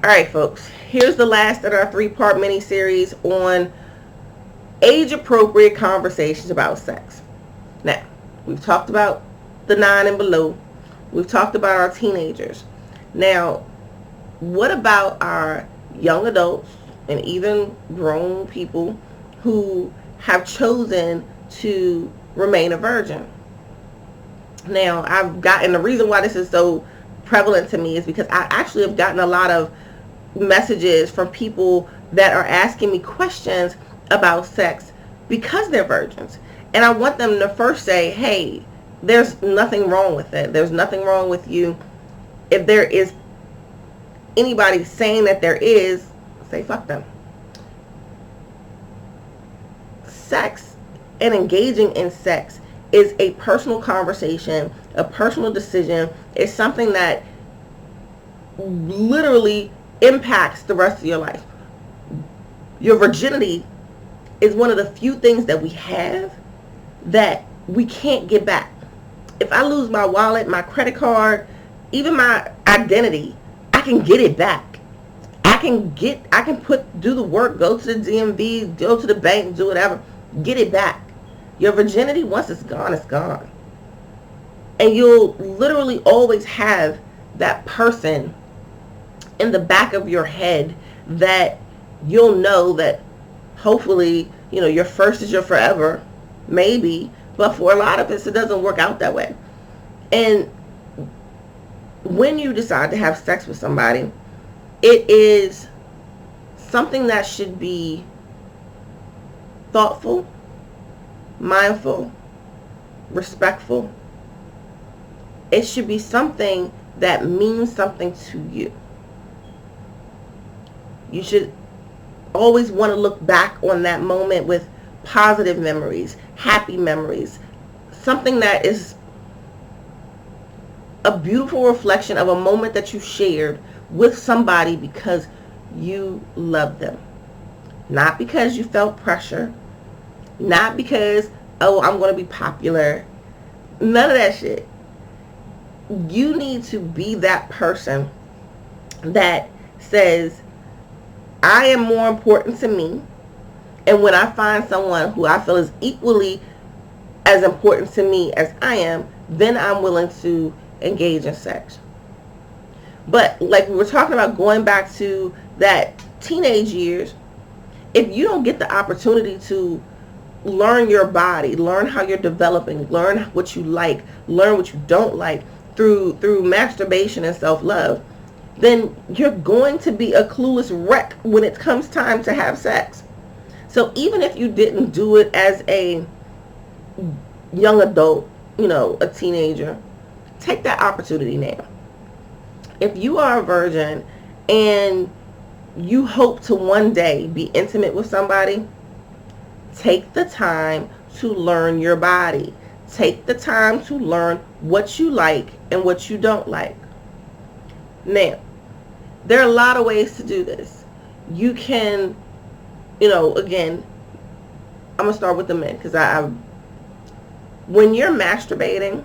Alright, folks. Here's the last of our 3-part mini-series on age-appropriate conversations about sex. Now, we've talked about the 9 and below. We've talked about our teenagers. Now, what about our young adults and even grown people who have chosen to remain a virgin? Now, the reason why this is so prevalent to me is because I actually have gotten a lot of messages from people that are asking me questions about sex because they're virgins. And I want them to first say, hey, there's nothing wrong with it. There's nothing wrong with you. If there is anybody saying that there is, say fuck them. Sex and engaging in sex is a personal conversation, a personal decision. It's something that literally impacts the rest of your life. Your virginity is one of the few things that we have that we can't get back. If I lose my wallet, my credit card, even my identity, I can get it back. I can do the work, go to the DMV, go to the bank, do whatever, get it back. Your virginity, once it's gone, it's gone. And you'll literally always have that person in the back of your head that you'll know that hopefully, your first is your forever, maybe, but for a lot of us, it doesn't work out that way. And when you decide to have sex with somebody, it is something that should be thoughtful, mindful, respectful. It should be something that means something to you. You should always want to look back on that moment with positive memories, happy memories, something that is a beautiful reflection of a moment that you shared with somebody because you love them. Not because you felt pressure, not because, oh, I'm going to be popular. None of that shit. You need to be that person that says, I am more important to me, and when I find someone who I feel is equally as important to me as I am, then I'm willing to engage in sex. But like we were talking about, going back to that teenage years, if you don't get the opportunity to learn your body, learn how you're developing, learn what you like, learn what you don't like through masturbation and self-love, then you're going to be a clueless wreck when it comes time to have sex. So even if you didn't do it as a young adult, a teenager, take that opportunity now. If you are a virgin and you hope to one day be intimate with somebody, take the time to learn your body. Take the time to learn what you like and what you don't like. Now, there are a lot of ways to do this. You can, again, I'm going to start with the men, because when you're masturbating,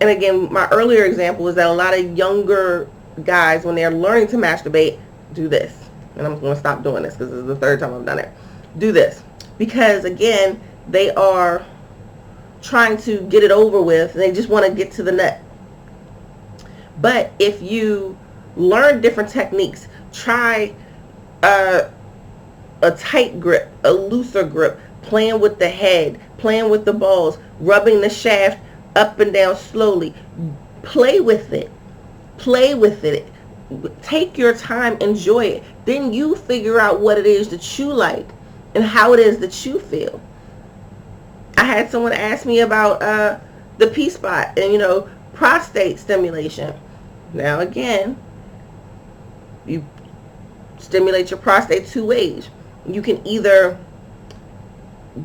and again, my earlier example is that a lot of younger guys, when they're learning to masturbate, do this. And I'm going to stop doing this because this is the third time I've done it. Do this. Because, again, they are trying to get it over with, and they just want to get to the nut. But if you learn different techniques, try a tight grip, a looser grip, playing with the head, playing with the balls, rubbing the shaft up and down slowly. Play with it. Play with it. Take your time, enjoy it. Then you figure out what it is that you like and how it is that you feel. I had someone ask me about the P-spot and, prostate stimulation. Now, again, you stimulate your prostate two ways. You can either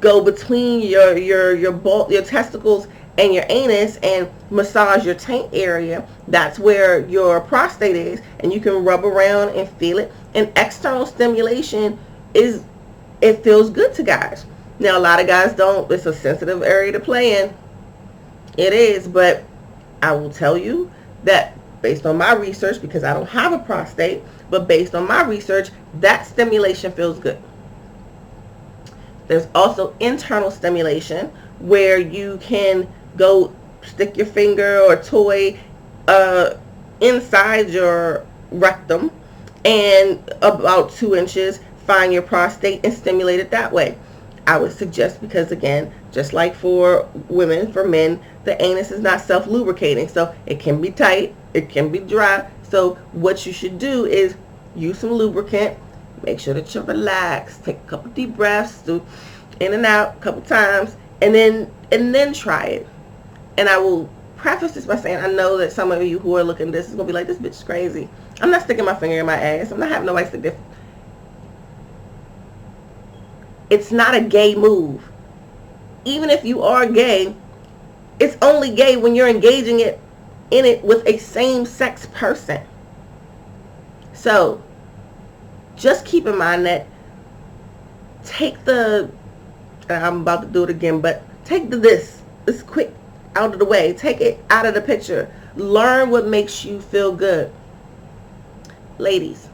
go between your testicles and your anus and massage your taint area. That's where your prostate is, and you can rub around and feel it. And external stimulation it feels good to guys. Now, a lot of guys don't. It's a sensitive area to play in. It is, but I will tell you that based on my research, because I don't have a prostate, but based on my research, that stimulation feels good. There's also internal stimulation, where you can go stick your finger or toy inside your rectum and about 2 inches find your prostate and stimulate it that way. I would suggest, because again, just like for women, for men, the anus is not self-lubricating, so it can be tight, it can be dry. So what you should do is use some lubricant, make sure that you're relaxed, take a couple deep breaths, do in and out a couple times, and then try it. And I will preface this by saying, I know that some of you who are looking at this is going to be like, this bitch is crazy. I'm not sticking my finger in my ass. I'm not having nobody stick this. It's not a gay move. Even if you are gay, it's only gay when you're engaging in it with a same-sex person. So just keep in mind that I'm about to do it again, but take this quick out of the way. Take it out of the picture. Learn what makes you feel good. Ladies,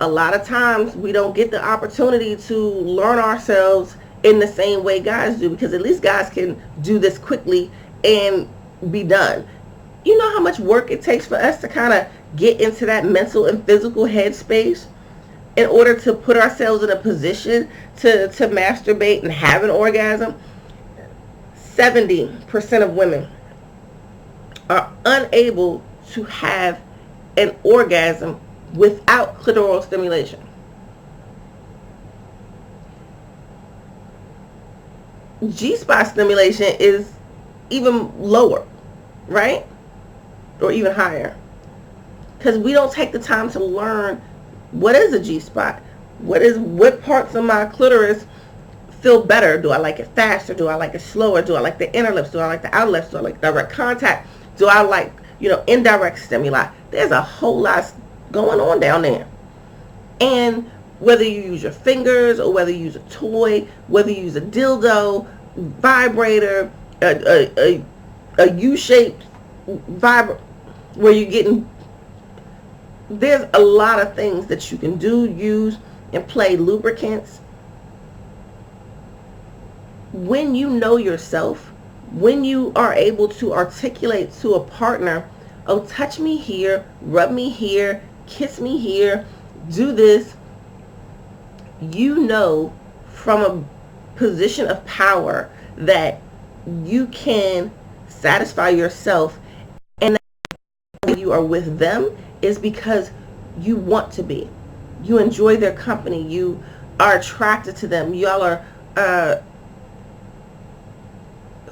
a lot of times we don't get the opportunity to learn ourselves in the same way guys do, because at least guys can do this quickly and be done. You know how much work it takes for us to kind of get into that mental and physical headspace in order to put ourselves in a position to masturbate and have an orgasm? 70% of women are unable to have an orgasm without clitoral stimulation. Gspot stimulation is even lower, right? Or even higher. Because we don't take the time to learn what is a Gspot. What parts of my clitoris feel better? Do I like it faster? Do I like it slower? Do I like the inner lips? Do I like the outer lips? Do I like direct contact? Do I like, indirect stimuli? There's a whole lot going on down there. And whether you use your fingers or whether you use a toy, whether you use a dildo, vibrator, a U-shaped vibrator, where you're getting, there's a lot of things that you can do, use, and play. Lubricants. When you know yourself, when you are able to articulate to a partner, oh, touch me here, rub me here, kiss me here, do this, you know from a position of power that you can satisfy yourself, and that you are with them is because you want to be. You enjoy their company. You are attracted to them. Y'all are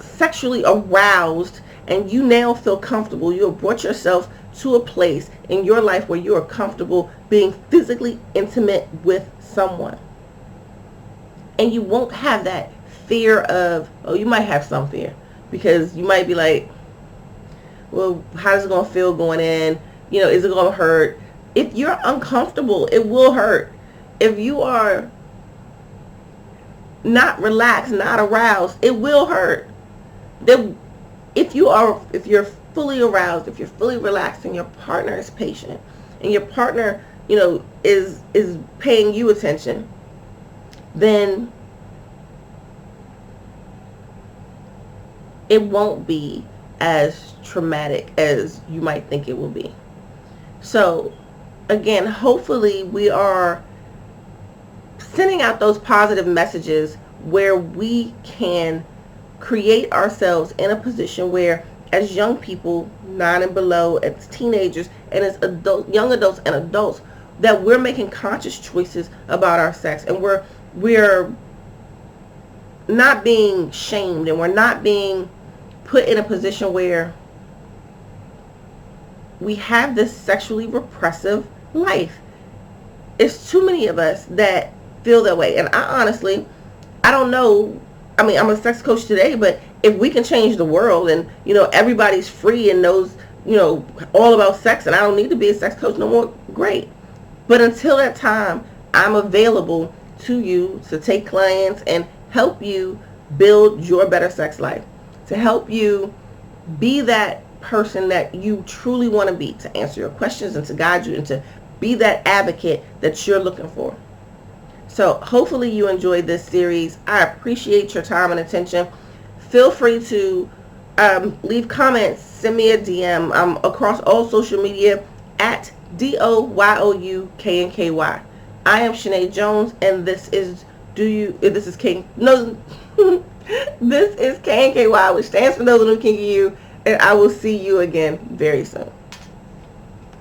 sexually aroused, and you now feel comfortable. You have brought yourself to a place in your life where you are comfortable being physically intimate with someone. And you won't have that fear of, you might have some fear, because you might be like, well, how's it going to feel going in? Is it going to hurt? If you're uncomfortable, it will hurt. If you are not relaxed, not aroused, it will hurt. If you're fully aroused, if you're fully relaxed, and your partner is patient, and your partner, is paying you attention, then it won't be as traumatic as you might think it will be. So again, hopefully we are sending out those positive messages where we can create ourselves in a position where, as young people, 9 and below, as teenagers, and as young adults and adults, that we're making conscious choices about our sex, and we're not being shamed, and we're not being put in a position where we have this sexually repressive life. It's too many of us that feel that way. And I don't know, I'm a sex coach today, but if we can change the world and, everybody's free and knows, all about sex, and I don't need to be a sex coach no more, great. But until that time, I'm available to you to take clients and help you build your better sex life, to help you be that person that you truly want to be, to answer your questions and to guide you and to be that advocate that you're looking for. So hopefully you enjoyed this series. I appreciate your time and attention. Feel free to leave comments, send me a DM. I'm across all social media at DOYOUKNKY. I am Shanae Jones, and this is this is KNKY, which stands for Those Who Kinky You, and I will see you again very soon.